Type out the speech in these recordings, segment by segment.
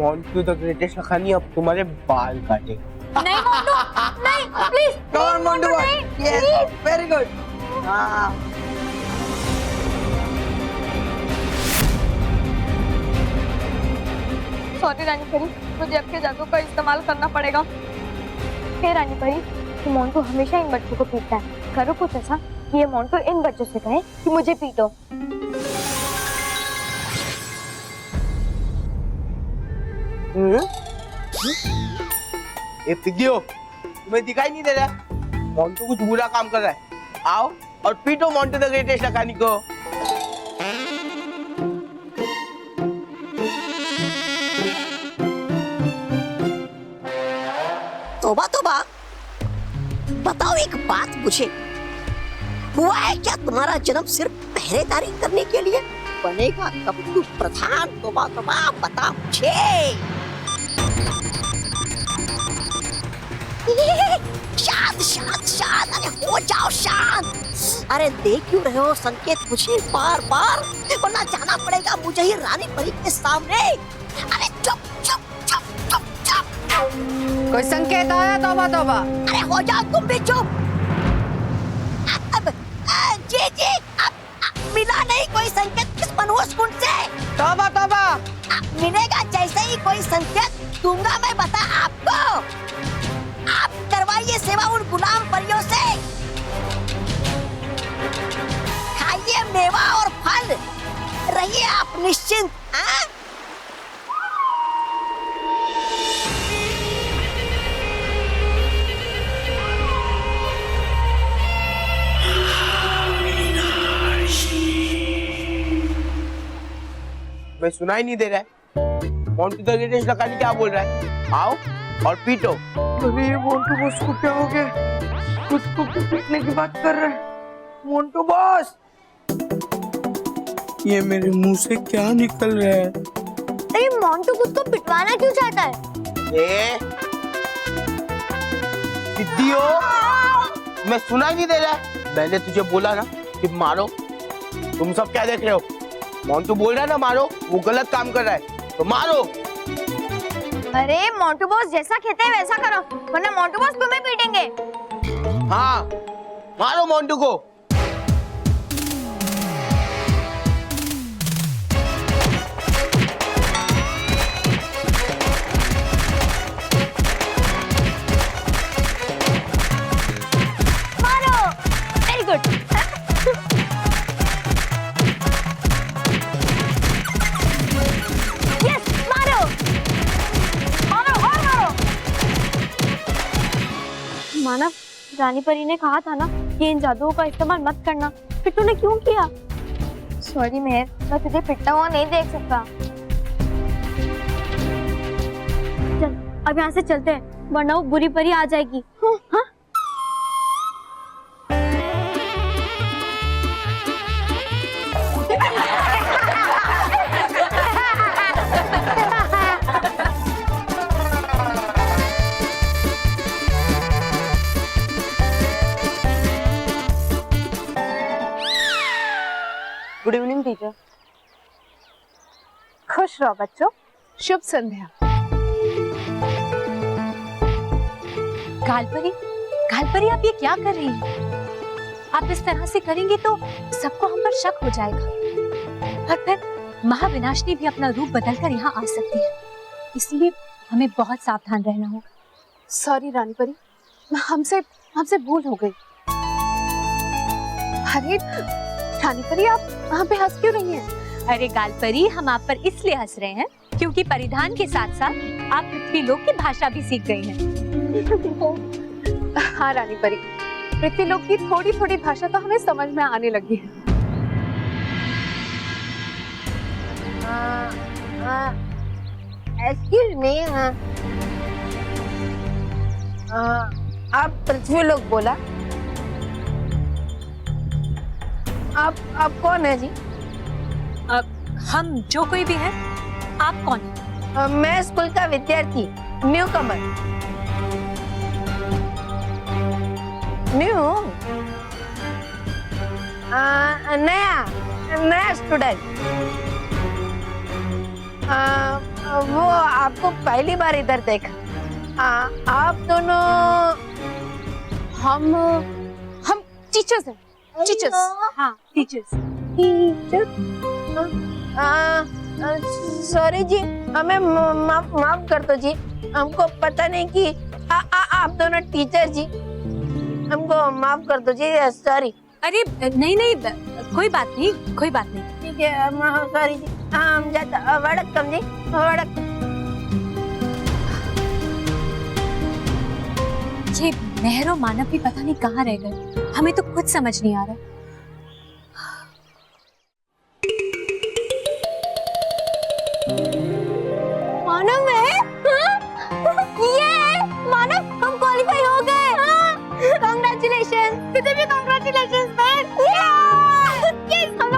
Montu the greatest Lakhani अब तुम्हारे बाल काटे। नहीं मोंटू, नहीं please. Come on, Montu boy. Yes, very good. हाँ। सॉरी रानी परी, मुझे आपके जादू का इस्तेमाल करना पड़ेगा। हे रानी परी, कि मोंटू हमेशा इन बच्चों को पीटता है। करो कुछ ऐसा कि ये मोंटू इन बच्चों से कहे कि मुझे पीटो। ये पिग्गियो, तुम्हें दिखाई नहीं दे रहा? मोंटू कुछ बुरा काम कर रहा है। आओ और पीटो मोंटू द ग्रेटेस्ट लखानी को। तोबा तोबा, बताओ एक बात मुझे, हुआ है क्या तुम्हारा जन्म सिर्फ पहरेदारी करने के लिए? बनेगा कब तू प्रधान? तोबा तोबा बता मुझे। शांत शांत शांत, अरे हो जाओ शांत। अरे देख क्यों रहे हो संकेत मुझे बार बार, वरना जाना पड़ेगा मुझे ही रानी परी के सामने। अरे चुप चुप चुप चुप चुप। कोई संकेत आया? तौबा तौबा। अरे हो जाओ तुम भी चुप। जी जी, अब मिला नहीं कोई संकेत किस मनहूस कुंड से? तौबा तौबा। मिलेगा जैसे ही कोई संकेत दूंगा मैं, बता आपको। आप करवाइए सेवा उन गुलाम परियों से, खाइए मेवा और फल, रहिए आप निश्चिंत। हाँ? मैं सुनाई नहीं दे रहा है? मोंटू द ग्रेटेस्ट लखानी क्या बोल रहा है? आओ और पीटो। अरे ये मोंटू बॉस को क्या हो गया? कुछ को पीटने की बात कर रहे हैं। मोंटू बॉस, ये मेरे मुंह से क्या निकल रहा है? अरे मोंटू खुद को पिटवाना क्यों चाहता है? सिद्धियो, मैं सुनाई नहीं दे रहा है? मैंने तुझे बोला ना कि मारो। तुम सब क्या देख रहे हो? मोंटू बोल रहा है ना मारो, वो गलत काम कर रहा है, तो मारो। अरे मोंटू बॉस जैसा कहते हैं वैसा करो, वरना मोंटू बॉस तुम्हें पीटेंगे। हाँ, मारो मोंटू को। मारो, वेरी गुड। यस, मारो, मारो और मारो। मानव, रानी परी ने कहा था ना कि इन जादुओं का इस्तेमाल मत करना, फिर तूने क्यों किया? सॉरी मेहर, मैं तुझे पिटता हुआ नहीं देख सकता। चल अब यहाँ से चलते हैं, वरना वो बुरी परी आ जाएगी। हाँ? Good evening teacher. खुश रहो बच्चों। शुभ संध्या। गालपरी, गालपरी आप ये क्या कर रही हैं? आप इस तरह से करेंगे तो सबको हम पर शक हो जाएगा, और फिर महाविनाशिनी भी अपना रूप बदलकर यहाँ आ सकती है, इसलिए हमें बहुत सावधान रहना होगा। सॉरी रानी परी, हमसे भूल हो गई। अरे रानी परी, आप वहाँ पे हंस क्यों रही हैं? अरे गालपरी, हम आप पर इसलिए हंस रहे हैं क्योंकि परिधान के साथ साथ आप पृथ्वी लोक की भाषा भी सीख गई हैं। हाँ रानी परी, पृथ्वी लोक की थोड़ी थोड़ी भाषा तो हमें समझ में आने लगी है। एक्सक्यूज मी, आप पृथ्वी लोग बोला? आप कौन है जी? हम जो कोई भी है, आप कौन है? मैं स्कूल का विद्यार्थी, न्यू कमर। न्यू नया स्टूडेंट। वो आपको पहली बार इधर देखा। आप दोनों हम टीचर्स हैं, टीचर्स। हाँ, टीचर्स। सॉरी जी, हमें माफ कर दो जी, हमको पता नहीं कि आप दोनों टीचर जी, हमको माफ कर दो जी, सॉरी। अरे नहीं नहीं, कोई बात नहीं, कोई बात नहीं। ठीक है, सॉरी जी, हम जाता, वड़कम जी, वड़कम। ये मेहर और मानव भी पता नहीं कहाँ रह गए, हमें तो कुछ समझ नहीं आ रहा। मानव है? ये मानव, हम क्वालिफाई हो गए। कांग्रेचुलेशन, तुझे भी कांग्रेचुलेशन मैन।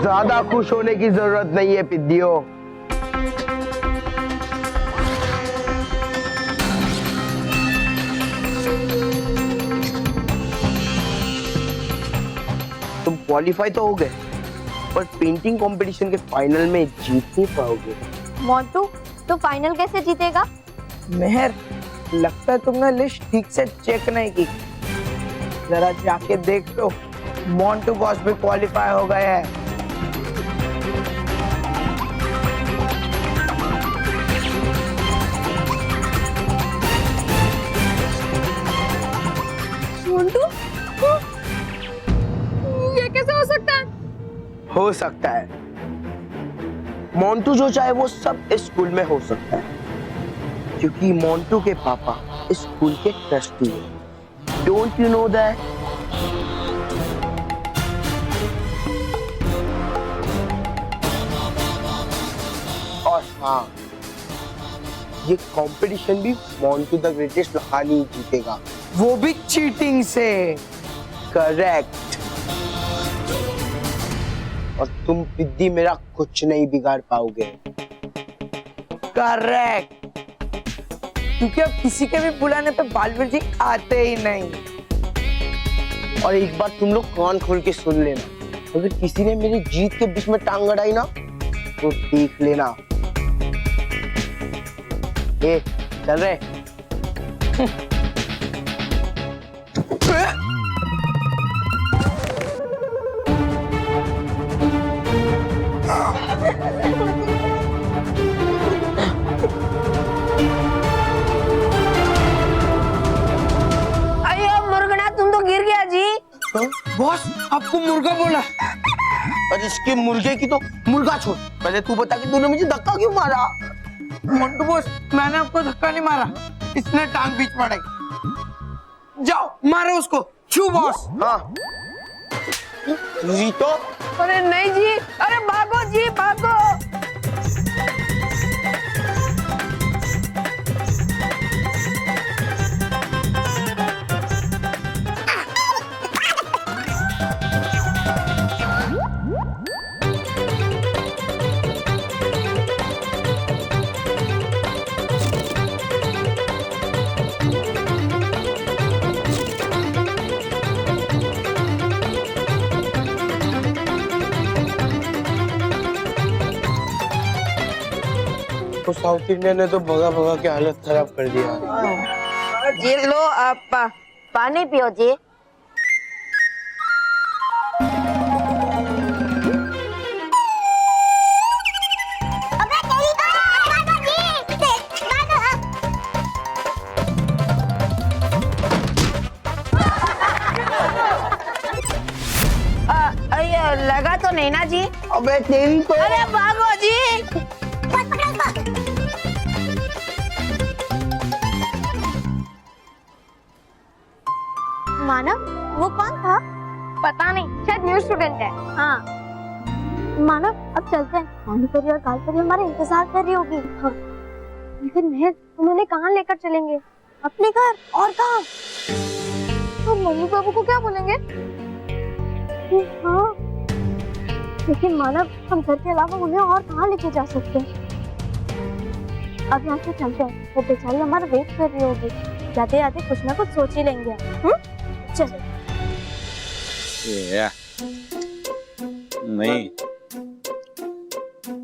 ज्यादा खुश होने की जरूरत नहीं है पिद्दियो। तुम क्वालिफाई तो हो गए, पर पेंटिंग कंपटीशन के फाइनल में जीत नहीं पाओगे। मोंटू, तो फाइनल कैसे जीतेगा? मेहर, लगता है तुमने लिस्ट ठीक से चेक नहीं की। जरा जाके देख लो, मोंटू बॉस भी क्वालिफाई हो गए हैं। मोंटू, ये कैसे हो सकता है? हो सकता है, मोंटू जो चाहे वो सब इस स्कूल में हो सकता है, क्योंकि मोंटू के पापा इस स्कूल के ट्रस्टी हैं। Don't you know that? और हाँ, ये कंपटीशन भी मोंटू द ग्रेटेस्ट लहानी जीतेगा। वो भी चीटिंग से। करेक्ट। और तुम विद्दी मेरा कुछ नहीं बिगाड़ पाओगे। करेक्ट, क्योंकि अब किसी के भी बुलाने पे बालवीर जी आते ही नहीं। और एक बार तुम लोग कान खोल के सुन लेना, अगर किसी ने मेरी जीत के बीच में टांग अड़ाई ना, तो देख लेना। ए, चल रहे। अयो मुर्गना, तुम तो गिर गया जी। बॉस, आपको मुर्गा बोला। और इसके मुर्गे की तो मुर्गा छोड़, पहले तू बता कि तूने मुझे धक्का क्यों मारा? मोंटू बॉस, मैंने आपको धक्का नहीं मारा, इसने टांग बीच पड़ाई। जाओ मारो उसको। छू बॉस। हाँ, तुझी तो अरे नहीं जी, अरे भागो जी, भागो। तो साउथ इंडियन ने तो भगा भगा के हालत खराब कर दिया। जी लो, आप पानी पियो जी। लगा तो नहीं ना जी? अबे तेरी तो। अरे भागो जी। मानव, वो कौन था? पता नहीं, शायद न्यू स्टूडेंट है। हाँ मानव, अब चलते हैं। नानी परी और काल परी हमारा इंतजार कर रही होगी। हाँ। लेकिन मेहर, उन्होंने कहाँ लेकर चलेंगे? अपने घर। और कहाँ? तो मम्मी पापा को क्या बोलेंगे? हाँ, लेकिन मानव, हम घर के अलावा उन्हें और कहाँ लेके जा सकते हैं? अब यहाँ से चलते हैं, वो बेचारी हमारा वेट कर रही होगी। जाते जाते कुछ ना कुछ सोच ही लेंगे। चलो।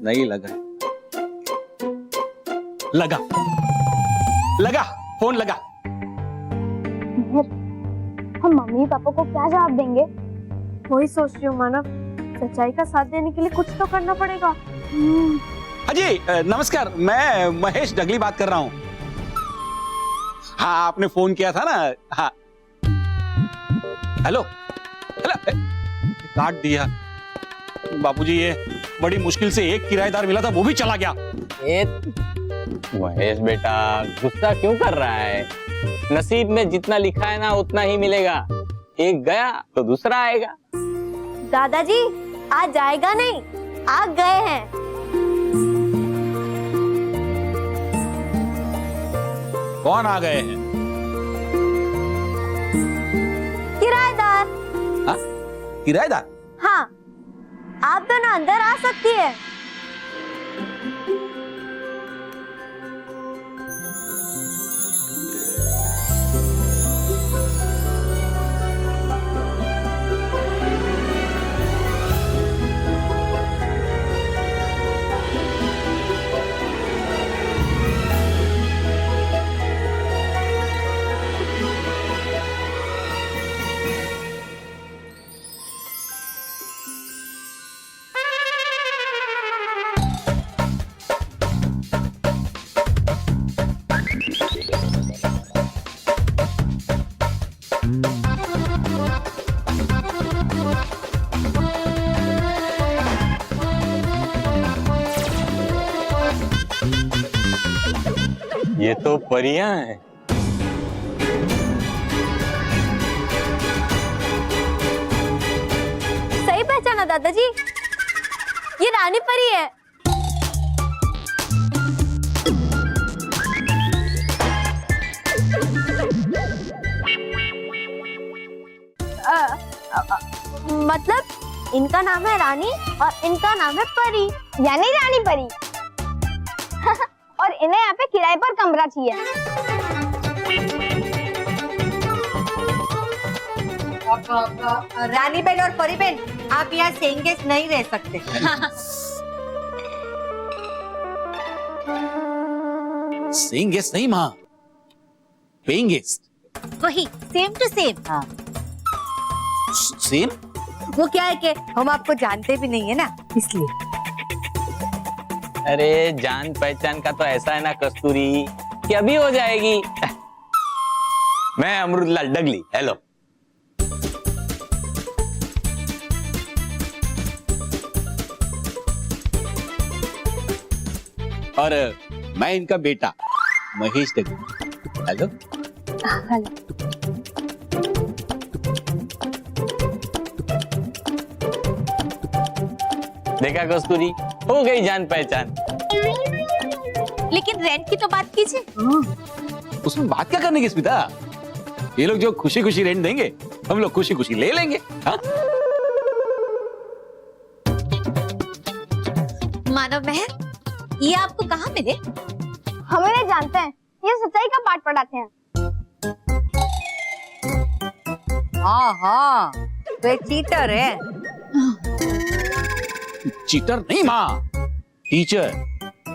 नहीं लगा। लगा लगा फोन लगा। हम मम्मी पापा को क्या जवाब देंगे? वही सोच रही हूँ मानव, सच्चाई का साथ देने के लिए कुछ तो करना पड़ेगा। अजय नमस्कार, मैं महेश डगली बात कर रहा हूँ। हाँ आपने फोन किया था ना। हाँ हेलो हेलो, काट दिया बापूजी। ये बड़ी मुश्किल से एक किराएदार मिला था, वो भी चला गया। महेश बेटा गुस्सा क्यों कर रहा है? नसीब में जितना लिखा है ना उतना ही मिलेगा। एक गया तो दूसरा आएगा। दादाजी आज जाएगा नहीं, आ गए हैं। कौन आ गए हैं? किराएदार। हाँ? किराएदार? हाँ, आप दोनों अंदर आ सकती है। ये तो परियां हैं। सही पहचाना दादाजी, ये रानी परी है। मतलब इनका नाम है रानी और इनका नाम है परी, यानी रानी परी। और इन्हें यहाँ पे किराए पर कमरा चाहिए। रानी बहन और परी बहन, आप यहाँ सेइंग गेस्ट नहीं रह सकते। सेइंग गेस्ट नहीं माँ, पेइंग गेस्ट। वही सेम टू सेम। सेम? वो क्या है कि हम आपको जानते भी नहीं है ना, इसलिए। अरे जान पहचान का तो ऐसा है ना कस्तूरी कि अभी हो जाएगी। मैं अमृतलाल डगली। हेलो। और मैं इनका बेटा महेश डगली। हेलो। देखा कस्तूरी, हो गई जान पहचान। लेकिन रेंट की तो बात कीजिए। उसमें बात क्या करने की स्मिता? ये लोग जो खुशी खुशी रेंट देंगे, हम लोग खुशी खुशी ले लेंगे। हाँ? मानव महर, ये आपको कहाँ मिले? हम इन्हें जानते हैं, ये सच्चाई का पाठ पढ़ाते हैं। हाँ हाँ, तो एक चीटर है। चीटर नहीं माँ, टीचर।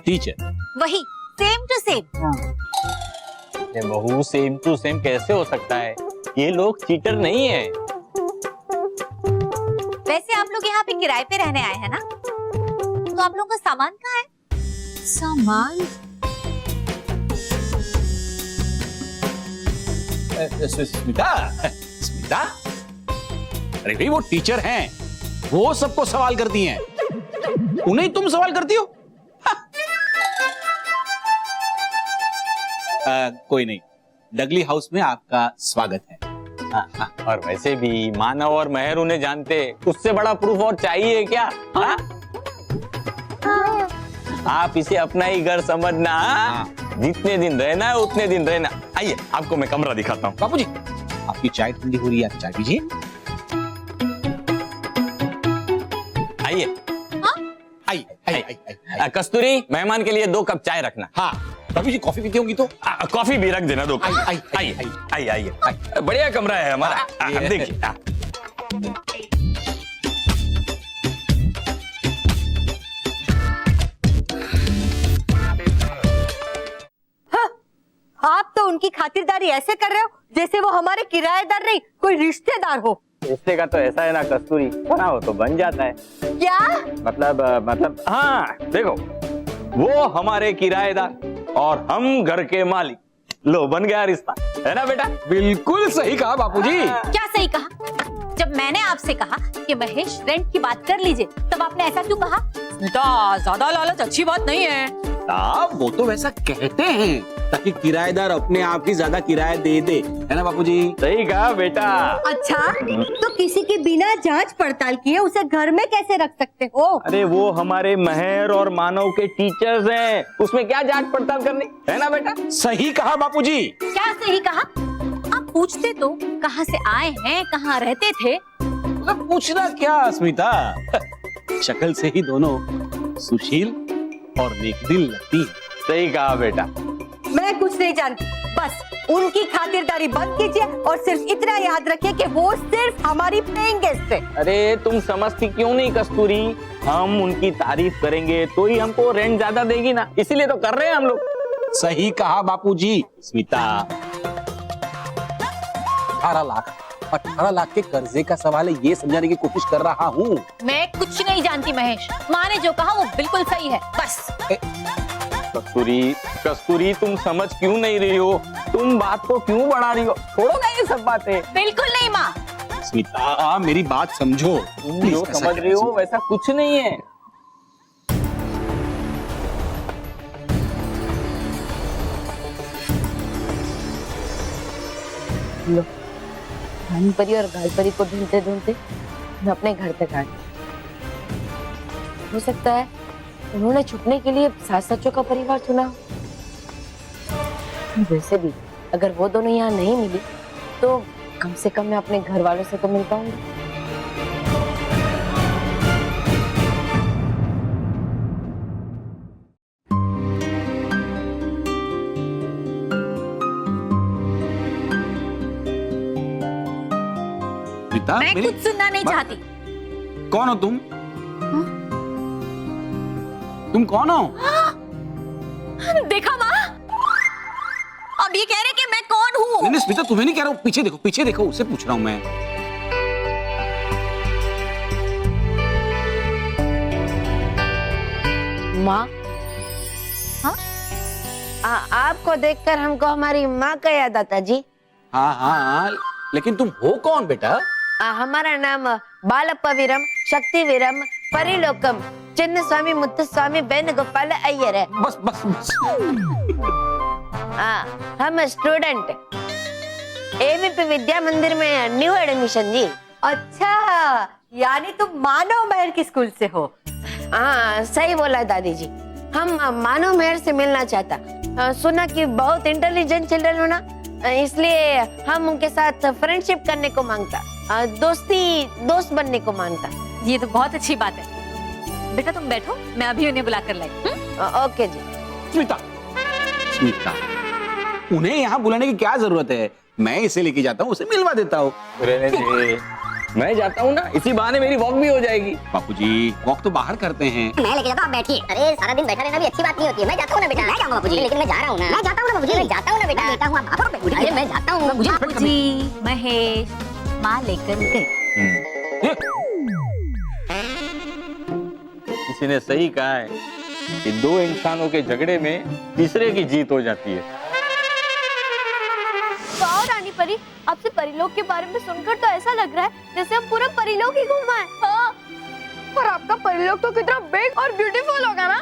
टीचर वही सेम टू सेम। ये बहू सेम टू सेम कैसे हो सकता है? ये लोग चीटर नहीं है। वैसे आप लोग यहाँ पे किराए पे रहने आए हैं ना, तो आप लोगों का सामान कहाँ है? सामान? स्मिता, स्मिता, अरे भाई वो टीचर हैं, वो सबको सवाल करती हैं, उन्हें तुम सवाल करती हो? कोई नहीं, डगली हाउस में आपका स्वागत है। और वैसे भी मानव और महर उन्हें जानते, उससे बड़ा प्रूफ और चाहिए क्या? हाँ? आप इसे अपना ही घर समझना। जितने दिन रहना है उतने दिन रहना। आइए आपको मैं कमरा दिखाता हूँ। बापूजी, आपकी चाय ठंडी हो रही है, चाय पीजिए। आइए। आइए। कस्तूरी, मेहमान के लिए 2 कप चाय रखना। हाँ, बापूजी कॉफी पीती होंगी तो? कॉफी भी रख देना 2 कप। आइए। आइए। बढ़िया कमरा है हमारा। देखिए। उनकी खातिरदारी ऐसे कर रहे हो जैसे वो हमारे किराएदार नहीं कोई रिश्तेदार हो। रिश्ते का तो ऐसा है ना कस्तूरी, बना हो तो बन जाता है। क्या? मतलब हाँ देखो, वो हमारे किराएदार और हम घर के मालिक, लो बन गया रिश्ता, है ना बेटा? बिल्कुल सही कहा बापूजी। क्या सही कहा? जब मैंने आपसे कहा कि महेश रेंट की बात कर लीजिए तब आपने ऐसा क्यों कहा? ज्यादा लालच अच्छी बात नहीं है। वो तो वैसा कहते हैं ताकि किराएदार अपने आप ही ज्यादा किराया दे दे, है ना बापूजी? सही कहा बेटा। अच्छा, तो किसी के बिना जांच पड़ताल किए उसे घर में कैसे रख सकते हो? अरे वो हमारे महर और मानव के टीचर्स हैं, उसमें क्या जांच पड़ताल करनी, है ना बेटा? सही कहा बापूजी। क्या सही कहा? आप पूछते तो कहाँ से आए हैं, कहाँ रहते थे? मतलब पूछना क्या स्मिता, शक्ल से ही दोनों सुशील और नेकदिल लगती है। सही कहा बेटा। मैं कुछ नहीं जानती, बस उनकी खातिरदारी बंद कीजिए और सिर्फ इतना याद रखिए कि वो सिर्फ हमारी पेइंग गेस्ट है। अरे तुम समझती क्यों नहीं कस्तूरी, हम उनकी तारीफ करेंगे तो ही हमको रेंट ज्यादा देगी ना, इसीलिए तो कर रहे हैं हम लोग। सही कहा बापूजी। स्मिता, 18 लाख के कर्जे का सवाल है, ये समझाने की कोशिश कर रहा हूँ। मैं कुछ नहीं जानती महेश, माँ ने जो कहा वो बिल्कुल सही है, बस। कस्तूरी तुम समझ क्यों नहीं रही हो, तुम बात को क्यों बढ़ा रही हो, छोड़ो ना ये सब बातें। बिल्कुल नहीं माँ। स्मिता मेरी बात समझो, तुम जो समझ रही हो वैसा कुछ नहीं है। लो, रानी परी और घाल परी को ढूंढते ढूंढते मैं अपने घर तक आ गई। हो सकता है उन्होंने छुपने के लिए सास सचों का परिवार चुना हो। वैसे भी अगर वो दोनों यहाँ नहीं मिली तो कम से कम मैं अपने घर वालों से तो मिल पाऊंगी। स्मिता, मैं कुछ सुनना नहीं चाहती। कौन हो तुम? तुम कौन हो? देखा माँ, अब ये कह रहे कि मैं कौन हूँ? नहीं स्मिता, तुम्हें नहीं कह रहा हूँ, पीछे देखो, उससे पूछ रहा हूँ मैं। माँ, हाँ? आपको देखकर हमको हमारी माँ का याद आता जी। हाँ, लेकिन तुम हो कौन बेटा? हमारा नाम बालप्पवीरम, शक्तिवीरम, परिलोकम, चिन्न स्वामी, मुत्तस्वामी, वेणुगोपाल अय्यर है। बस। हम स्टूडेंट एवीपी विद्या मंदिर में न्यू एडमिशन जी। अच्छा, यानी तुम मानव महर की स्कूल से हो? हाँ सही बोला दादी जी, हम मानव मेहर से मिलना चाहता। सुना कि बहुत इंटेलिजेंट चिल्ड्रन हो ना, इसलिए हम उनके साथ फ्रेंडशिप करने को मांगता, दोस्त बनने को मांगता। ये तो बहुत अच्छी बात है। बेटा तुम बैठो, मैं अभी उन्हें बुला कर लाई। ओके जी। स्मिता, उन्हें यहाँ बुलाने की क्या जरूरत है? मैं इसे लेके जाता हूँ, उसे मिलवा देता हूँ। रहने दे, मैं जाता हूँ ना, इसी बहाने मेरी वॉक भी हो जाएगी। बापूजी वॉक तो बाहर करते हैं। मैं लेके जाता हूँ, आप बैठिए। अरे सारा दिन बैठा रहना भी अच्छी बात नहीं होती है। मैं जाता हूँ ना बेटा। मैं जाऊंगा बापूजी, लेकिन मैं जा रहा हूँ ना। मैं जाता हूँ ना बापूजी, मैं जाता हूँ ना बेटा। बेटा हूँ आप बाबू। अरे मैं जाता हूँ बाबूजी, महेश, माँ लेकर गई। किसी ने सही कहा है कि दो इंसानों के झगड़े में तीसरे की जीत हो जाती है। वाह रानी परी, आपसे परिलोक के बारे में सुनकर तो ऐसा लग रहा है जैसे हम पूरा परिलोक ही घूमा है। हाँ। पर आपका परिलोक तो कितना बिग और ब्यूटीफुल होगा ना,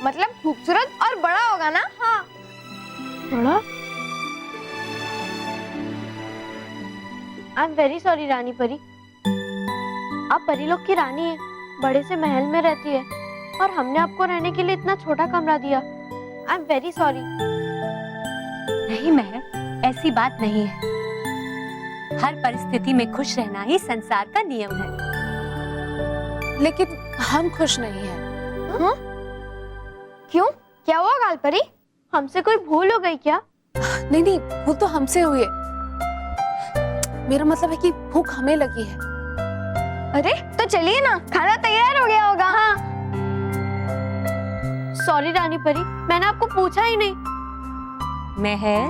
मतलब खूबसूरत और बड़ा होगा ना। हाँ बड़ा। आई एम वेरी सॉरी रानी परी, आप परिलोक की रानी है, बड़े से महल में रहती है और हमने आपको रहने के लिए इतना छोटा कमरा दिया। I am very sorry. नहीं महर, ऐसी बात नहीं है। हर परिस्थिति में खुश रहना ही संसार का नियम है। लेकिन हम खुश नहीं हैं। हाँ? क्यों? क्या हुआ गालपरी? हमसे कोई भूल हो गई क्या? नहीं, भूख तो हमसे हुई है। मेरा मतलब है कि भूख हमें लगी है। अरे तो चलिए ना, खाना तैयार हो गया होगा। हाँ सॉरी रानी परी, मैंने आपको पूछा ही नहीं। महर,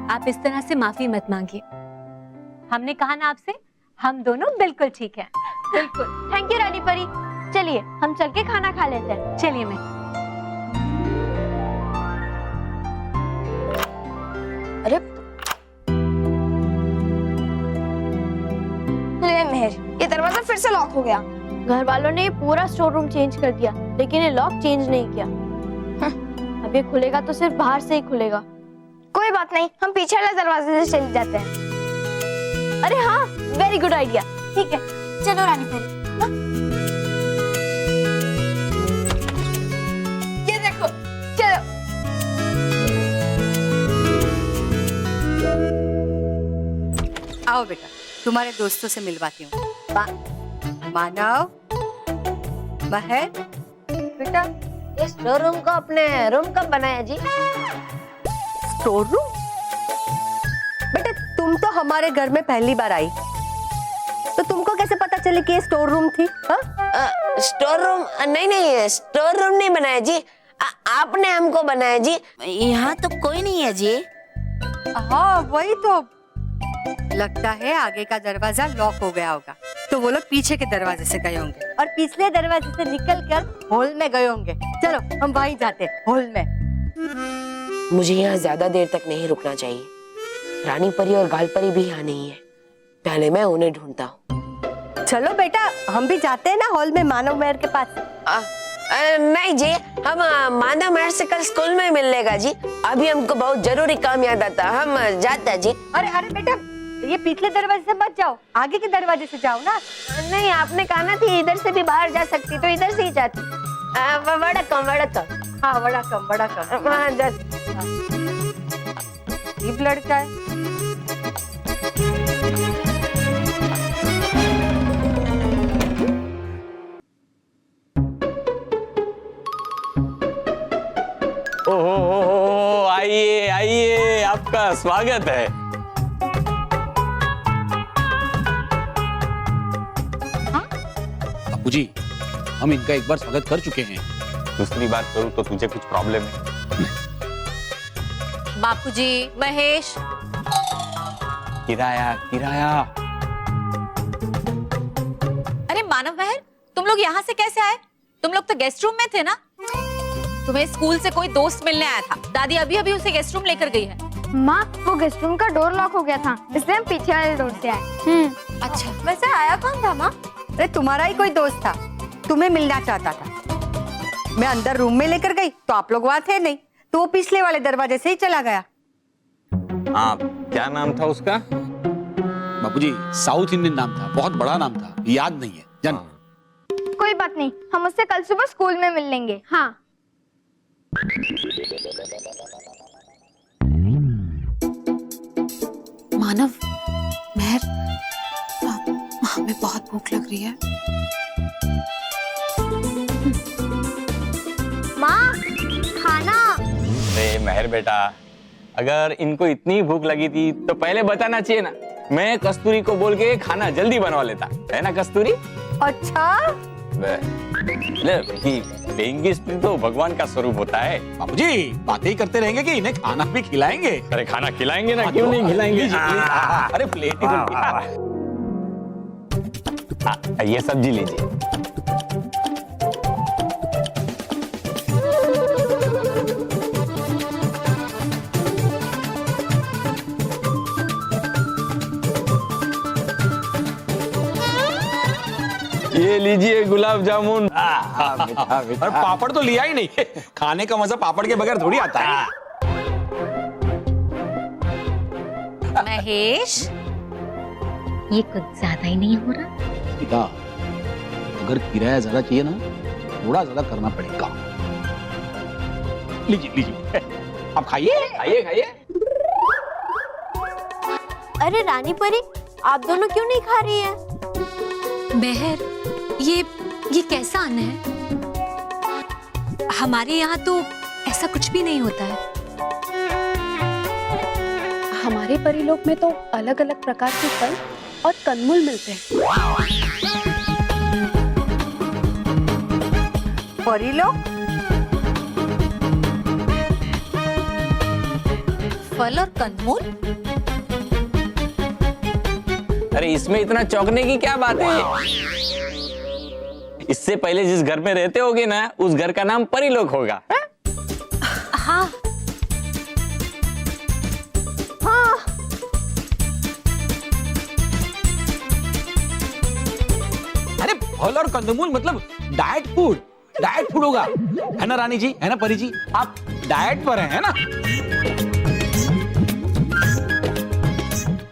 आप इस तरह से माफी मत मांगिए। हमने कहा ना आपसे, हम दोनों बिल्कुल ठीक हैं। बिल्कुल। थैंक यू रानी परी। चलिए हम चल के खाना खा लेते हैं। चलिए मैं। अरे ले मेहर, ये दरवाजा फिर से लॉक हो गया। घर वालों ने पूरा स्टोर रूम चेंज कर दिया, लेकिन ये लॉक चेंज नहीं किया। अब ये खुलेगा तो सिर्फ बाहर से ही खुलेगा। कोई बात नहीं, हम पीछे वाले दरवाजे से चले जाते हैं। अरे हाँ, वेरी गुड आइडिया। ठीक है, चलो रानी परी। हाँ? ये देखो, चलो। आओ बेटा, तुम्हारे दोस्तों से मिलवाती हूँ। मानव, महर, बेटा ये स्टोर रूम को अपने रूम कब बनाया जी? Store room? बेटा तुम तो हमारे घर में पहली बार आई, तो तुमको कैसे पता चले कि ये स्टोर रूम थी? हाँ? स्टोर रूम नहीं, स्टोर रूम नहीं बनाया जी, आपने हमको बनाया जी। यहाँ तो कोई नहीं है जी। हाँ वही तो, लगता है आगे का दरवाजा लॉक हो गया होगा, तो वो लोग पीछे के दरवाजे से गए होंगे और पिछले दरवाजे से निकलकर हॉल में गए होंगे। चलो हम वहीं जाते हैं, हॉल में। मुझे यहाँ ज्यादा देर तक नहीं रुकना चाहिए। रानी परी और गाल परी भी यहाँ नहीं है, पहले मैं उन्हें ढूंढता हूँ। चलो बेटा हम भी जाते हैं ना हॉल में, मानव मेहर के पास। नहीं जी, हम मानव मेहर से कल स्कूल में मिल लेगा जी। अभी हमको बहुत जरूरी काम याद आता, हम जाते हैं जी। अरे अरे बेटा, ये पिछले दरवाजे से मत जाओ, आगे के दरवाजे से जाओ ना। नहीं, आपने कहा ना थी इधर से भी बाहर जा सकती, तो इधर से ही जाती। वड़कम। हाँ वड़कम। वहाँ जा। ये लड़का है। ओहो, आइए आइए, आपका स्वागत है। बापूजी, हम इनका एक बार स्वागत कर चुके हैं। दूसरी बात करूं तो तुझे कुछ प्रॉब्लम है? बापूजी, महेश। किराया। अरे मानव महर, तुम लोग यहाँ से कैसे आए? तुम लोग तो गेस्ट रूम में थे ना? तुम्हें स्कूल से कोई दोस्त मिलने आया था, दादी अभी अभी उसे गेस्ट रूम लेकर गई है। माँ, वो गेस्ट रूम का डोर लॉक हो गया था, इसलिए हम पीछे वाले डोर से आए। अच्छा, वैसे आया कौन था माँ? अरे तुम्हारा ही कोई दोस्त था, तुम्हें मिलना चाहता था। मैं अंदर रूम में लेकर गई तो आप लोग वहाँ थे नहीं, तो वो पिछले वाले दरवाजे से ही चला गया। हाँ, क्या नाम था उसका? बापूजी, साउथ इंडियन नाम था, बहुत बड़ा नाम था, याद नहीं है। जान। कोई बात नहीं, हम उससे कल सुबह स्कूल में मिल लेंगे। हाँ। मानव, महर, हमें बहुत भूख लग रही है। माँ, खाना। अरे महर बेटा, अगर इनको इतनी भूख लगी थी तो पहले बताना चाहिए ना। मैं कस्तूरी को बोल के खाना जल्दी बनवा लेता, है ना कस्तूरी? अच्छा, देंगी स्त्री तो भगवान का स्वरूप होता है। बापूजी, बातें ही करते रहेंगे कि इन्हें खाना भी खिलाएंगे। अरे खाना खिलाएंगे ना, क्यों नहीं खिलाएंगे? अरे प्लेट ही तो ये सब्जी लीजिए। ये लीजिए गुलाब जामुन। मीठा। और पापड़ तो लिया ही नहीं। खाने का मजा पापड़ के बगैर थोड़ी आता है। महेश, ये कुछ ज्यादा ही नहीं हो रहा? बेटा, अगर किराया ज्यादा चाहिए ना, थोड़ा ज्यादा करना पड़ेगा। लीजिए, आप खाइए। अरे रानी परी, आप दोनों क्यों नहीं खा रही हैं? महर, ये कैसा अन्न है? हमारे यहाँ तो ऐसा कुछ भी नहीं होता है। हमारे परिलोक में तो अलग अलग प्रकार के फल और कंदमूल मिलते हैं। परिलोक? फल और कंदमूल? अरे इसमें इतना चौंकने की क्या बात है? इससे पहले जिस घर में रहते होगे ना, उस घर का नाम परीलोक होगा। हाँ। अरे फल और कंदमूल मतलब डाइट फूड होगा, है ना रानी जी, है ना परी जी? आप डाइट पर हैं, है ना?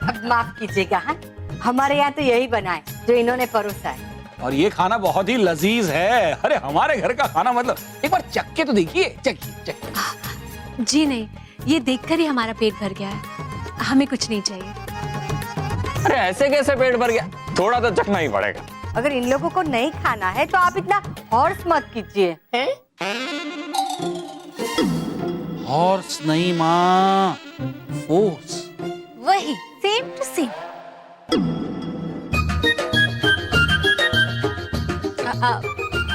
अब माफ कीजिएगा, हाँ हमारे यहाँ तो यही बना है जो इन्होंने परोसा है। और ये खाना बहुत ही लजीज है। अरे हमारे घर का खाना मतलब एक बार चख के तो देखिए, चखिए। जी नहीं, ये देखकर ही हमारा पेट भर गया है, हमें कुछ नहीं चाहिए। अरे ऐसे कैसे पेट भर गया? थोड़ा तो चखना ही पड़ेगा। अगर इन लोगों को नहीं खाना है तो आप इतना हॉर्स मत कीजिए। हॉर्स नहीं माँ, फोर्स। वही, सेम टू सेम।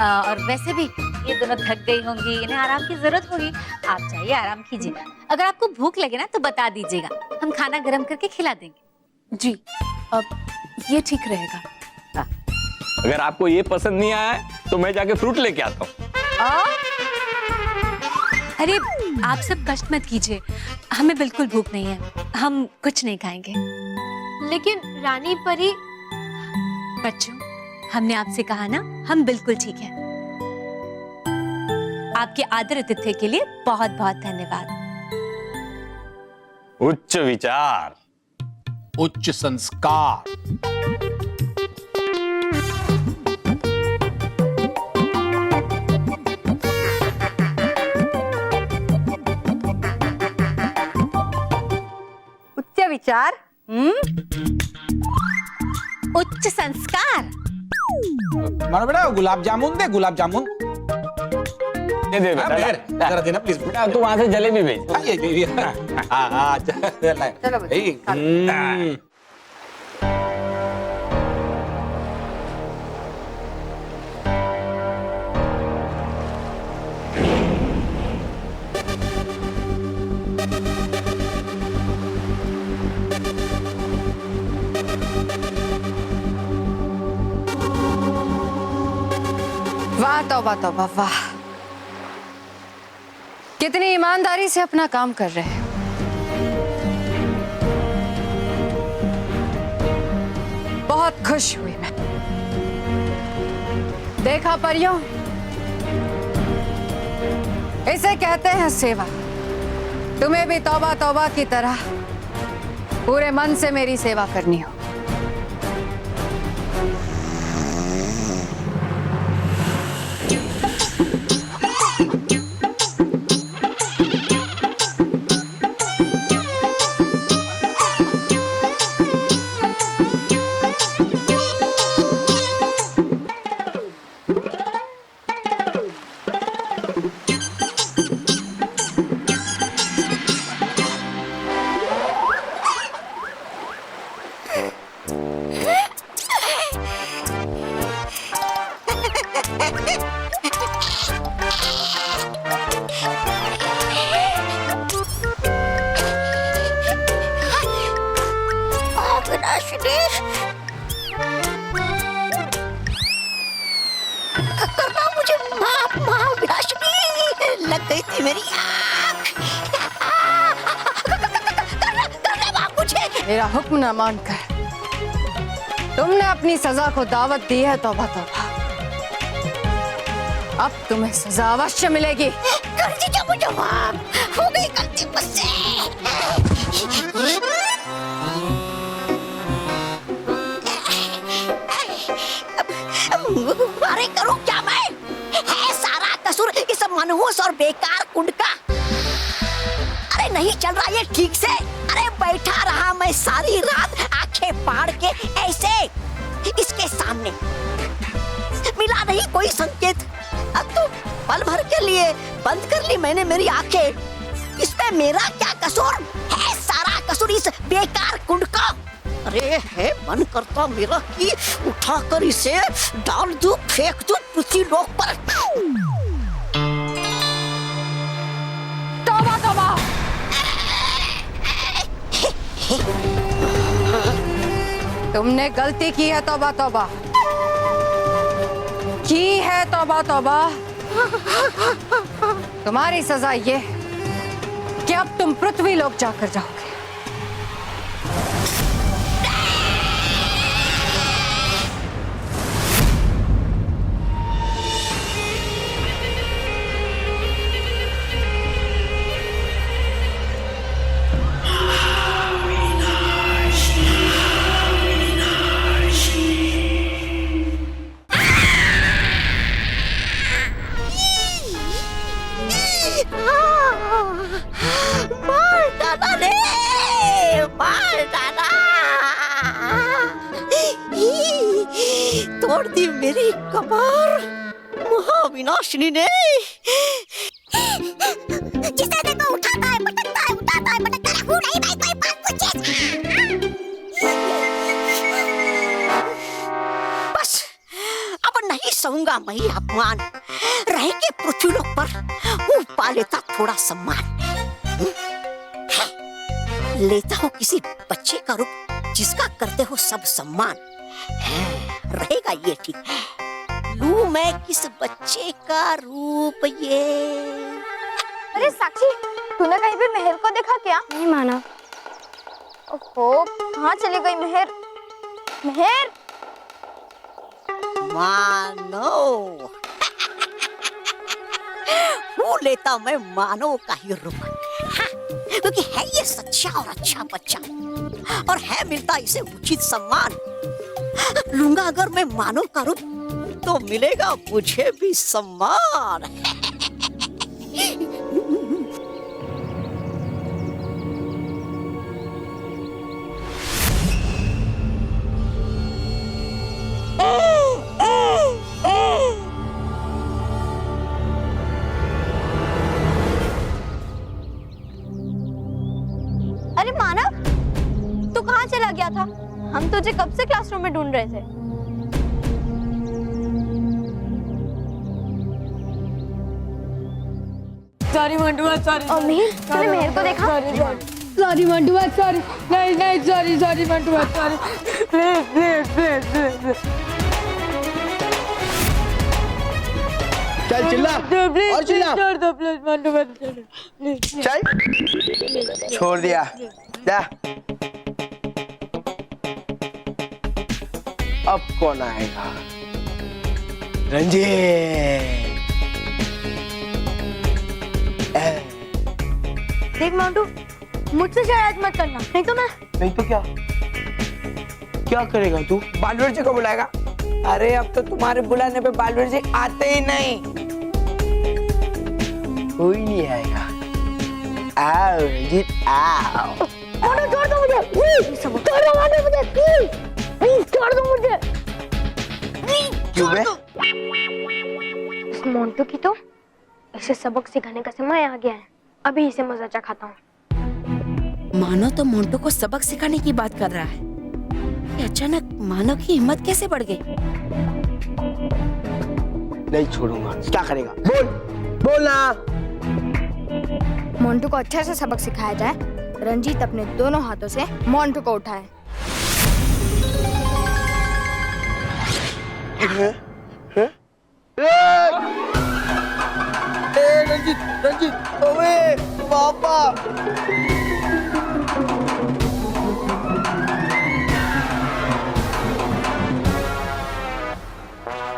और वैसे भी ये दोनों थक गई होंगी, इन्हें आराम की जरूरत होगी। आप जाइए, आराम कीजिए। अगर आपको भूख लगे ना तो बता दीजिएगा, हम खाना गर्म करके खिला देंगे। जी, अब ये ठीक रहेगा। अगर आपको ये पसंद नहीं आया तो मैं जाके फ्रूट लेके आता हूँ। अरे आप सब कष्ट मत कीजिए, हमें बिल्कुल भूख नहीं है, हम कुछ नहीं खाएंगे। लेकिन रानी परी, बच्चों, हमने आपसे कहा ना, हम बिल्कुल ठीक हैं। आपके आदर आतिथ्य के लिए बहुत बहुत धन्यवाद। उच्च विचार, उच्च संस्कार। उच्च विचार, उच्च संस्कार। मानो बेटा गुलाब जामुन दे, गुलाब जामुन दे दे हाँ, बेटा, जरा देना प्लीज। बेटा तू वहां से जलेबी भेज। चलो बच्चे, खा लो। वाह तौबा तौबा वाह, कितनी ईमानदारी से अपना काम कर रहे हैं। बहुत खुश हुई मैं। देखा परियों, इसे कहते हैं सेवा। तुम्हें भी तौबा तौबा की तरह पूरे मन से मेरी सेवा करनी हो। करना मुझे माफ, महाविनाशिनी लग गई थी मेरी आँख। करना माफ मुझे। मेरा हुक्म न मानकर तुमने अपनी सजा को दावत दी है। तौबा तौबा, अब तुम्हें सजा अवश्य मिलेगी। कर दीजिए मुझे माफ, हो गई गलती मुझसे। अरे करूं क्या मैं? है सारा कसूर इस मनहूस और बेकार कुंड का। अरे नहीं चल रहा ये ठीक से। अरे बैठा रहा मैं सारी रात आंखें फाड़ के ऐसे इसके सामने, मिला नहीं कोई संकेत। अब तो पल भर के लिए बंद कर ली मैंने मेरी आंखें। इसमें मेरा क्या कसूर है? सारा कसूर इस बेकार कुंड का। अरे है मन करता मेरा कि उठाकर इसे डाल दूं, फेंक दूं पृथ्वी लोक पर। तौबा तौबा, तुमने गलती की है, तौबा तौबा की है, तौबा तौबा। तुम्हारी सजा ये है कि अब तुम पृथ्वी लोक जाकर जाओगे। मार डाला रे, मार डाला। तोड़ दी मेरी कमर महाविनाशिनी ने। जिसे देखो उठाता है पटकता है, उठाता है पटकता है। हूँ नहीं भाई कोई बात पूछे। बस अब नहीं सहूंगा मैं ये अपमान। रह के पृथ्वी लोक पर मुंह पा लेता थोड़ा सम्मान। लेता हो किसी बच्चे का रूप जिसका करते हो सब सम्मान। रहेगा ये ठीक। लूं मैं किस बच्चे का रूप ये। अरे साक्षी, तूने कहीं भी मेहर को देखा क्या? नहीं माना। ओहो, कहाँ चली गई मेहर? मेहर, मानो वो लेता मैं मानो का ही रूप। हाँ, क्योंकि है ये सच्चा और अच्छा बच्चा और है मिलता इसे उचित सम्मान। लूंगा अगर मैं मानो का रूप तो मिलेगा मुझे भी सम्मान। अरे मानव, तू कहाँ चला गया था? हम तुझे कब से क्लासरूम में ढूंढ रहे थे। Sorry Mantua, sorry. अमीर, तूने मेहर को देखा? Sorry Mantua, sorry. नहीं नहीं, sorry sorry Mantua, sorry. Please please please please. चल चिल्ला और चिल्ला। छोड़ दो प्लीज मंटुआ, प्लीज। चल छोड़ दिया। जा अब कौन आएगा? रंजीत। देख मोंटू, मुझसे शरारत मत करना, नहीं तो मैं। नहीं तो क्या? क्या करेगा तू? बालवीर जी को बुलाएगा। अरे अब तो तुम्हारे बुलाने पे बालवीर जी आते ही नहीं। कोई नहीं आएगा। आओ रंजीत आओ। मोंटू छोड़ दो मुझे, प्लीज छोड़ दो मुझे, प्लीज छोड़ दो मुझे। क्यों बे? इस मोंटू की तो इसे सबक सिखाने का समय आ गया है। अभी इसे मजा चखाता हूँ। मानो तो मोंटू को सबक सिखाने की बात कर रहा है। ये अचानक मानो की हिम्मत कैसे बढ़ गई? नहीं छोड़ूंगा। क्या करेगा? बोल बोलना। मोंटू को अच्छे से सबक सिखाया जाए। रंजीत अपने दोनों हाथों से मोंटू को उठाए। रंजीत रंजीत, ओए पापा।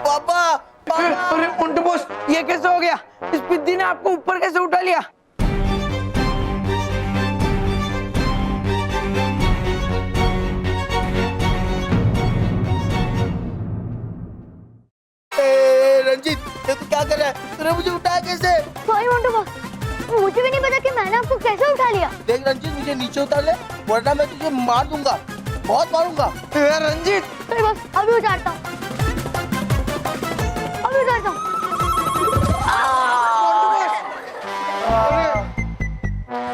पापा अरे मोंटू बॉस, ये कैसे हो गया? इस पिद्दी ने आपको ऊपर कैसे उठा लिया? रंजीत, ये तू क्या कर रहा है? तूने मुझे उठाया कैसे? सॉरी मोंटू बॉस, मुझे भी नहीं पता कि मैंने आपको कैसे उठा लिया। देख रंजीत, मुझे नीचे उतार ले वरना मैं तुझे मार दूंगा, बहुत मारूंगा। रंजीत, सॉरी बॉस, अभी उतारता हूँ, अभी उतारता हूँ।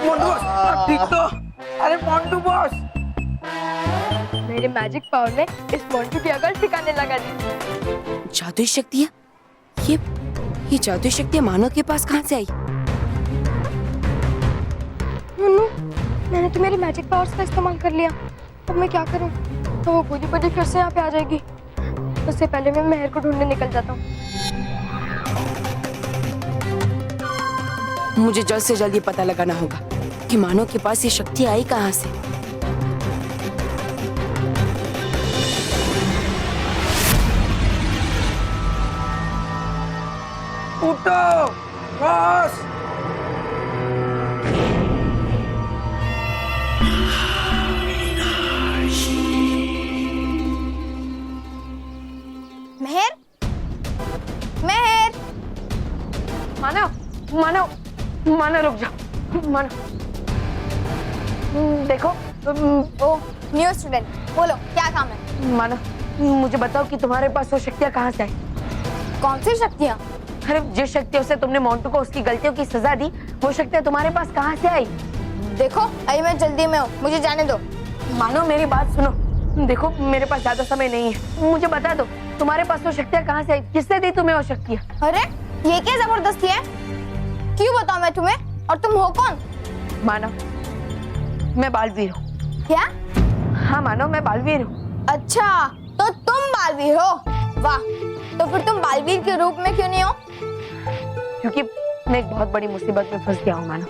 मोंटू बॉस, आप ठीक तो? अरे मोंटू बॉस, मेरे मैजिक पावर ने इस मोंटू की अकल ठिकाने लगा दी। जादुई शक्तियाँ? ये जादुई शक्तियाँ मानव के पास कहाँ से आई? मुन्नू, मैंने तो मेरी मैजिक पावर्स का इस्तेमाल कर लिया। अब मैं क्या करूं? तो वो भूली भूली फिर से यहाँ पे आ जाएगी। उससे पहले मैं मेहर को ढूंढने निकल जाता हूँ। मुझे जल्द से जल्द ये पता लगाना होगा कि मानव के पास ये शक्ति आई कहाँ से। उठो बॉस। मेहर, मेहर, मानव मानव मानव रुक जाओ। मानव देखो ओ न्यू स्टूडेंट, बोलो क्या काम है? मानव मुझे बताओ कि तुम्हारे पास वो शक्तियाँ कहाँ से आई। कौन सी शक्तियाँ? अरे जिस शक्तियों से तुमने मोंटू को उसकी गलतियों की सजा दी, वो शक्तियाँ तुम्हारे पास कहाँ से आई? देखो अभी मैं जल्दी में हूँ, मुझे जाने दो। मानो मेरी बात सुनो। देखो मेरे पास ज्यादा समय नहीं है, मुझे बता दो तुम्हारे पास वो शक्तियाँ कहाँ से आई? किसने दी तुम्हें वो शक्तियाँ? अरे ये क्या जबरदस्ती है? क्यों बताऊं मैं तुम्हें? और तुम हो कौन? मानव मैं बालवीर हूँ। क्या? हाँ मानव मैं बालवीर हूँ। अच्छा तो तुम बालवीर हो? वाह, तो फिर तुम बालवीर के रूप में क्यों नहीं हो? क्योंकि मैं एक बहुत बड़ी मुसीबत में फंस गया हूँ मानव।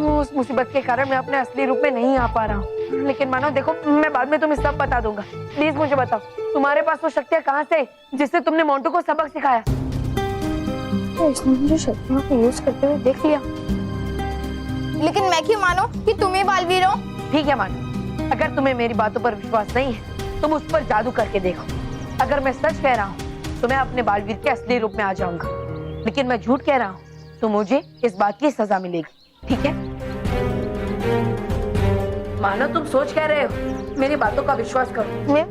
उस मुसीबत के कारण मैं अपने असली रूप में नहीं आ पा रहा हूँ। लेकिन मानव देखो मैं बाद में तुम्हें सब बता दूंगा। प्लीज मुझे बताओ तुम्हारे पास वो शक्तियाँ कहाँ से जिससे तुमने मोंटू को सबक सिखाया? इसने मुझे शक्तियों को यूज करते हुए देख लिया। लेकिन मैं क्यों मानूं कि तुम ही बालवीर हो? ठीक है मानव, अगर तुम्हें मेरी बातों पर विश्वास नहीं है तुम उस पर जादू करके देखो। अगर मैं सच कह रहा हूँ तो मैं अपने बालवीर के असली रूप में आ जाऊंगा, लेकिन मैं झूठ कह रहा हूँ तो मुझे इस बात की सजा मिलेगी। ठीक है मानो तुम सोच कह रहे हो, मेरी बातों का विश्वास करो,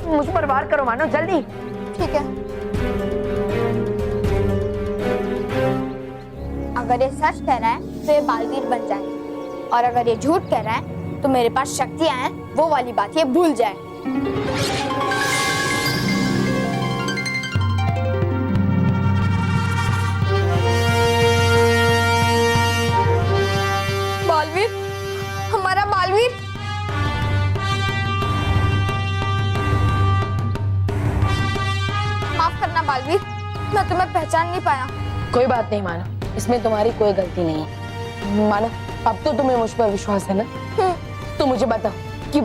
मुझ पर वार करो मानो जल्दी। ठीक है, अगर ये सच कह रहा है तो ये बालवीर बन जाए, और अगर ये झूठ कह रहा है तो मेरे पास शक्तियां हैं वो वाली बात ये भूल जाए। बालवीर, हमारा बालवीर। माफ करना बालवीर, मैं तुम्हें पहचान नहीं पाया। कोई बात नहीं मानो, इसमें तुम्हारी कोई गलती नहीं है। मानो अब तो तुम्हें मुझ पर विश्वास है ना? तो मुझे बताओ कि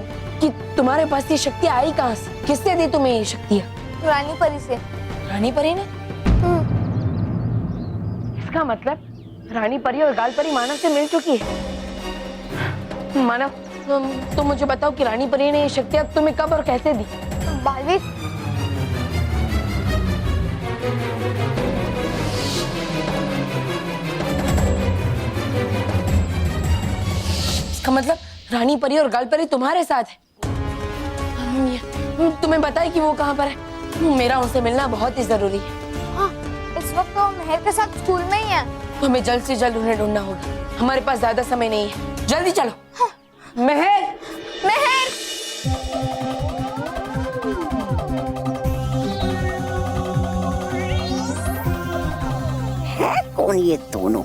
तुम्हारे पास ये शक्तियाँ आई कहाँ से? किसने दी तुम्हें ये शक्तियाँ? रानी परी से। रानी परी ने? इसका मतलब रानी परी और गाल परी मानव से मिल चुकी है। मानव तुम मुझे बताओ कि रानी परी ने ये शक्तियाँ तुम्हें कब और कैसे दी? बालवीर, इसका मतलब रानी परी और गाल परी तुम्हारे साथ है। तुम्हें पता है कि वो कहाँ पर है? मेरा उनसे मिलना बहुत ही जरूरी है। हाँ, इस वक्त तो मेहर के साथ स्कूल में ही है। तो हमें जल्द से जल्द उन्हें ढूंढना होगा, हमारे पास ज्यादा समय नहीं है। जल्दी चलो। हाँ। मेहर, मेहर, है कौन ये दोनों?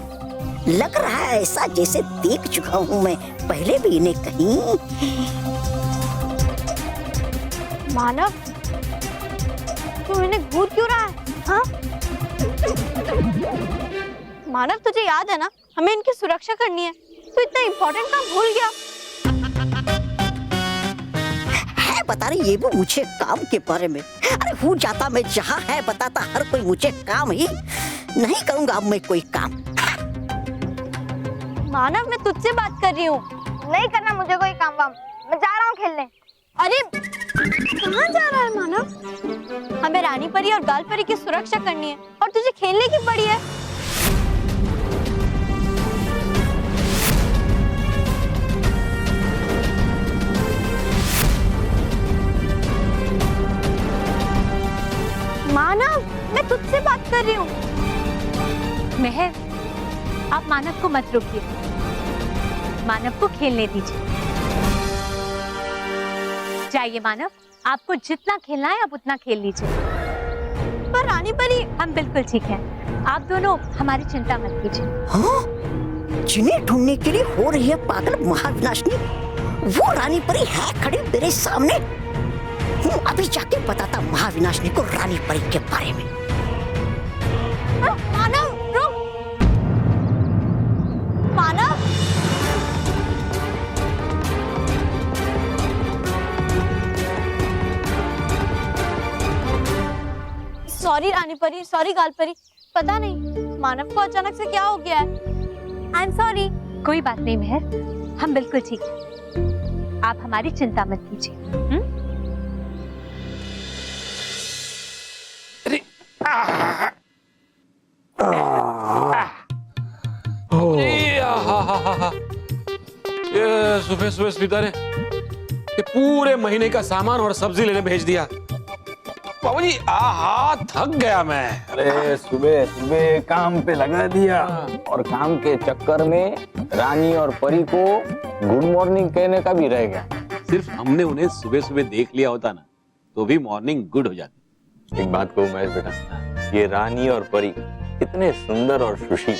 लग रहा है ऐसा जैसे देख चुका हूँ मैं पहले भी इन्हें कहीं। मानव, तू इन्हें घूर क्यों रहा है? हाँ? मानव तुझे याद है ना, हमें इनकी सुरक्षा करनी है। तू इतना इम्पोर्टेंट काम भूल गया। है बता रही ये वो मुझे काम के बारे में। अरे हूँ जाता मैं जहाँ है बताता हर कोई मुझे काम ही नहीं करूँगा अब मैं कोई काम। मानव मैं तुझसे बात कर रही हूँ। नहीं करना मुझे कोई काम वाम, मैं जा रहा हूँ खेलने। अरे कहाँ जा रहा है मानव? हमें रानी परी और गाल परी की सुरक्षा करनी है और तुझे खेलने की पड़ी है। मानव मैं तुझसे बात कर रही हूँ। मेहर, आप मानव को मत रोकिए, मानव को खेलने दीजिए। जाइए मानव, आपको जितना खेलना है आप उतना खेल लीजिए। पर रानी परी, हम बिल्कुल ठीक हैं, आप दोनों हमारी चिंता मत कीजिए। हाँ? जिन्हें ढूंढने के लिए हो रही है पागल महाविनाशनी, वो रानी परी है खड़ी मेरे सामने। अभी जाके बताता महाविनाशनी को रानी परी के बारे में। मानव रुक। मानव सॉरी रानी परी, सॉरी गाल परी, पता नहीं मानव को अचानक से क्या हो गया है। I am sorry. कोई बात नहीं मेहर, हम बिल्कुल ठीक हैं। आप हमारी चिंता मत कीजिए। ये सुबह सुबह स्मिता ने ये पूरे महीने का सामान और सब्जी लेने भेज दिया। बाबूजी आहा थक गया मैं। अरे सुबह सुबह काम पे लगा दिया और काम के चक्कर में रानी और परी को गुड मॉर्निंग कहने का भी रह गया। सिर्फ हमने उन्हें सुबह सुबह देख लिया होता ना तो भी मॉर्निंग गुड हो जाती। एक बात कहूँ महेश बेटा, ये रानी और परी कितने सुंदर और सुशील।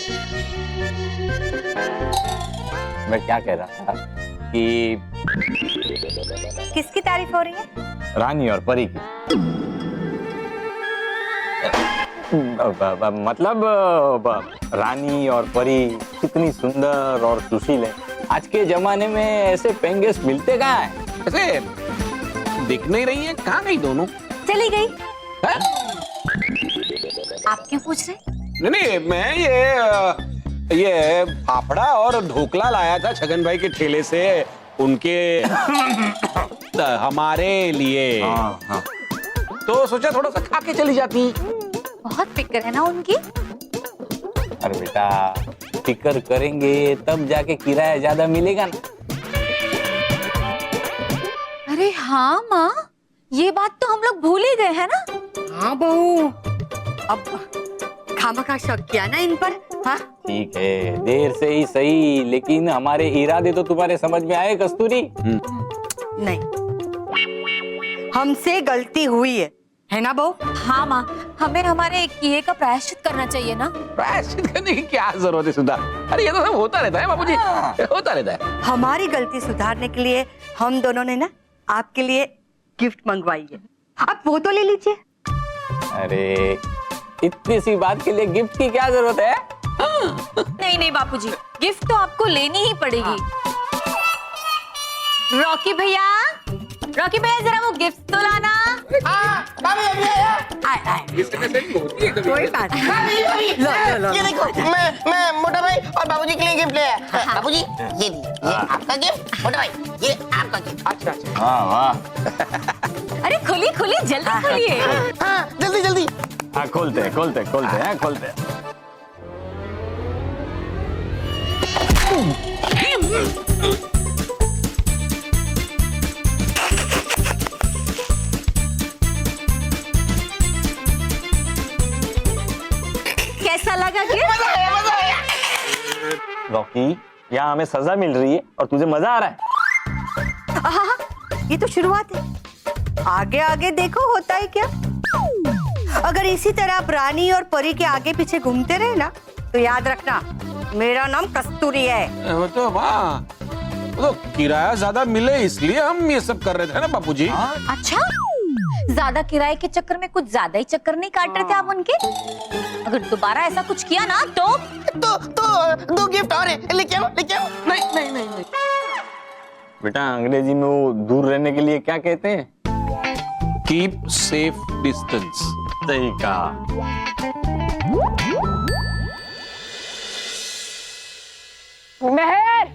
मैं क्या कह रहा था कि किसकी तारीफ हो रही है? रानी और परी की। मतलब रानी और परी कितनी सुंदर और सुशील है। आज के जमाने में ऐसे पेंगेस मिलते कहाँ हैं? ऐसे दिख नहीं रही है, कहाँ गई दोनों? चली गई। है? आप क्यों पूछ रहे? नहीं, मैं ये फाफड़ा और ढोकला लाया था छगन भाई के ठेले से उनके हमारे लिए। हाँ। तो सोचा थोड़ा सा खा के चली जाती। बहुत फिक्र है ना उनकी। अरे बेटा फिक्र करेंगे तब जाके किराया ज्यादा मिलेगा ना। अरे हाँ माँ, ये बात तो हम लोग भूल ही गए हैं ना। हाँ बहू, अब खामखा शक किया ना इन पर। हाँ ठीक है, देर से ही सही, लेकिन हमारे इरादे तो तुम्हारे समझ में आए कस्तूरी? नहीं, हमसे गलती हुई है ना बहू? हाँ माँ, हमें हमारे किए का प्रायश्चित करना चाहिए ना। प्रायश्चित करने की क्या जरूरत है सुधा? अरे ये तो सब होता रहता है बाबूजी, होता रहता है। हमारी गलती सुधारने के लिए हम दोनों ने ना आपके लिए गिफ्ट मंगवाई है, आप वो तो ले लीजिए। अरे इतनी सी बात के लिए गिफ्ट की क्या जरूरत है? नहीं नहीं बापूजी, गिफ्ट तो आपको लेनी ही पड़ेगी। रॉकी भैया, रॉकी भैया जरा वो गिफ्ट तो लाना। कोई बात नहीं। लो। ये देखो, मैं मोटा भाई और बाबूजी के लिए गिफ्ट ले आया। बाबूजी ये आपका गिफ्ट, मोटा भाई ये आपका गिफ्ट। अच्छा। वाह। अरे खुली जल्दी खोलिए। हाँ जल्दी। हाँ खोलते हैं। कैसा लगा गिफ्ट? रॉकी, यहाँ हमें सजा मिल रही है और तुझे मजा आ रहा है? ये तो शुरुआत है, आगे आगे देखो होता है क्या। अगर इसी तरह आप रानी और परी के आगे पीछे घूमते रहे ना तो याद रखना मेरा नाम कस्तूरी है। वो तो वाह, वो तो किराया ज्यादा मिले इसलिए हम ये सब कर रहे थे ना बापूजी। अच्छा, ज्यादा किराए के चक्कर में कुछ ज्यादा ही चक्कर नहीं काट रहे थे आप उनके? अगर दोबारा ऐसा कुछ किया ना तो दो गिफ्ट और है, लेके आओ। नहीं। बेटा अंग्रेजी में वो दूर रहने के लिए क्या कहते हैं? Keep safe distance. सही कहा। मेहर।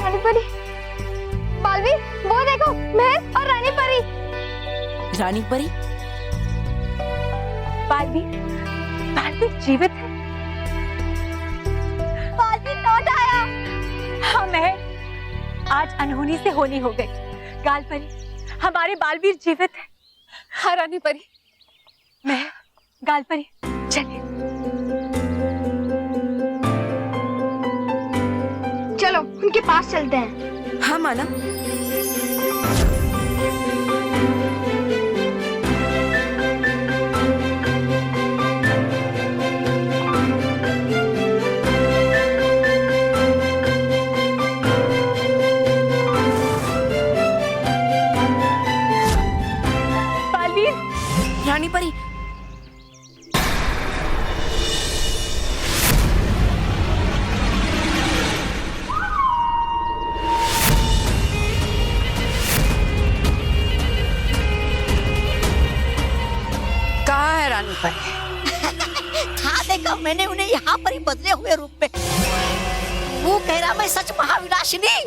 रानी परी, बालवीर, बालवीर, वो देखो महल और रानी परी। रानी परी? बालवीर जीवित है। बालवीर लौट आया। हाँ महल, आज अनहोनी से होनी हो गई। गाल परी, हमारे बालवीर जीवित है। हाँ रानी परी, मैं गाल परी, चलिए। चलो उनके पास चलते हैं। हाँ माला। बालवीर, रानी परी, कहाँ है रानी परी? हाँ देखा मैंने उन्हें यहाँ पर ही बदले हुए रूप में। वो कह रहा मैं सच महाविनाशिनी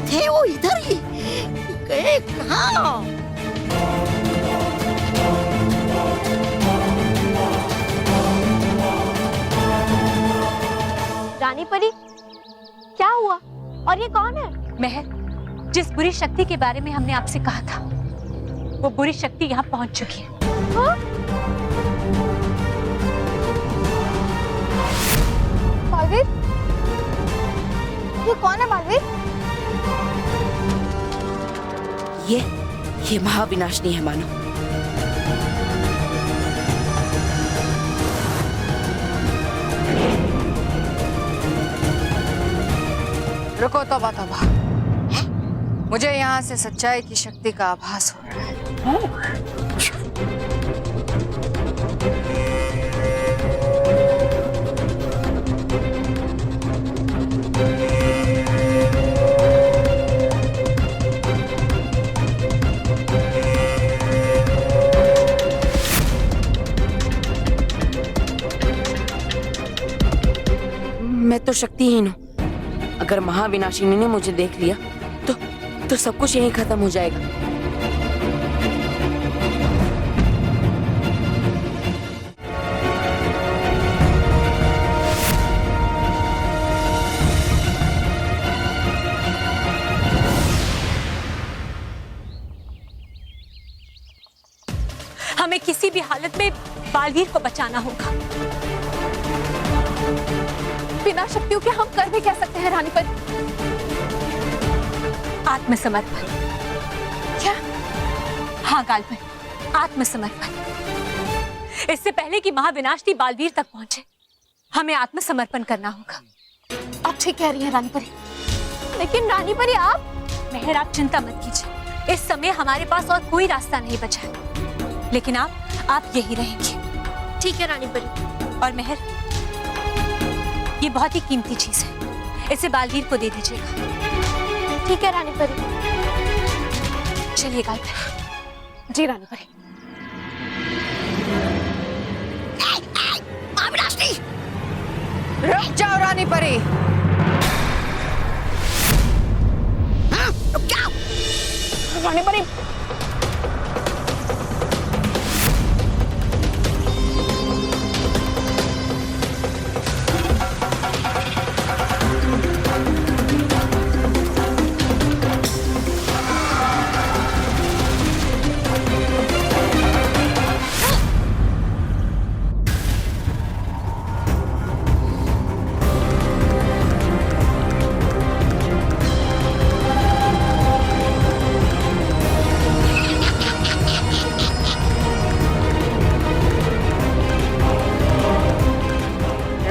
थे, वो इधर ही गए कहाँ? रानी परी, क्या हुआ? और ये कौन है? महर, जिस बुरी शक्ति के बारे में हमने आपसे कहा था, वो बुरी शक्ति यहाँ पहुंच चुकी है। हाँ? बालवीर, ये कौन है बालवीर? ये महाविनाशिनी है मानो। रुको, तौबा तौबा, मुझे यहाँ से सच्चाई की शक्ति का आभास हो रहा है। मैं तो शक्तिहीन हूँ। अगर महाविनाशिनी ने मुझे देख लिया तो सब कुछ यहीं खत्म हो जाएगा। हमें किसी भी हालत में बालवीर को बचाना होगा। बिना शक्तियों के हम कर भी क्या सकते हैं रानी परी? आत्मसमर्पण। क्या? हाँ गाल पर, आत्मसमर्पण। इससे पहले कि महाविनाशिनी बालवीर तक पहुंचे, हमें आत्मसमर्पण करना होगा। आप ठीक कह रही हैं रानी परी, लेकिन रानी परी आप? मेहर, आप चिंता मत कीजिए। इस समय हमारे पास और कोई रास्ता नहीं बचा है, लेकिन आप यही रहेंगे। ठीक है रानी परी। और मेहर, ये बहुत ही कीमती चीज है, इसे बालवीर को दे दीजिएगा। ठीक है रानी परी। चलिए गाल पर। जी रानी परी। महाविनाशिनी, रुक जाओ रानी परी। रुक जाओ रानी परी,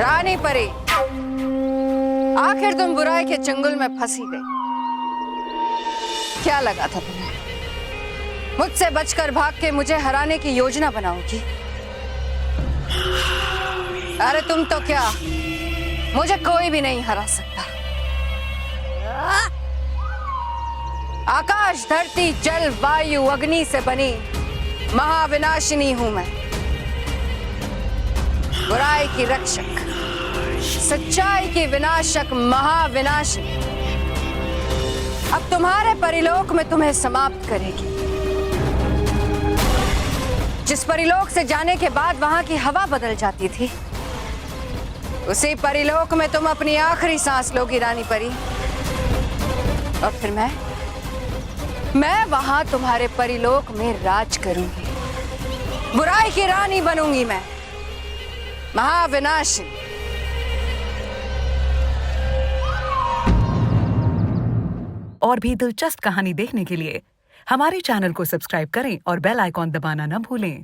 रानी परी, आखिर तुम बुराई के चंगुल में फंसी गई। क्या लगा था तुम्हें मुझसे बचकर भाग के मुझे हराने की योजना बनाओगी? अरे तुम तो क्या, मुझे कोई भी नहीं हरा सकता। आकाश, धरती, जल, वायु, अग्नि से बनी महाविनाशिनी हूं मैं। बुराई की रक्षक, सच्चाई की विनाशक महाविनाशिनी अब तुम्हारे परिलोक में तुम्हें समाप्त करेगी। जिस परिलोक से जाने के बाद वहां की हवा बदल जाती थी, उसी परिलोक में तुम अपनी आखिरी सांस लोगी रानी परी। और फिर मैं वहां तुम्हारे परिलोक में राज करूंगी, बुराई की रानी बनूंगी मैं, महाविनाशिनी। और भी दिलचस्प कहानी देखने के लिए हमारे चैनल को सब्सक्राइब करें और बेल आइकॉन दबाना न भूलें।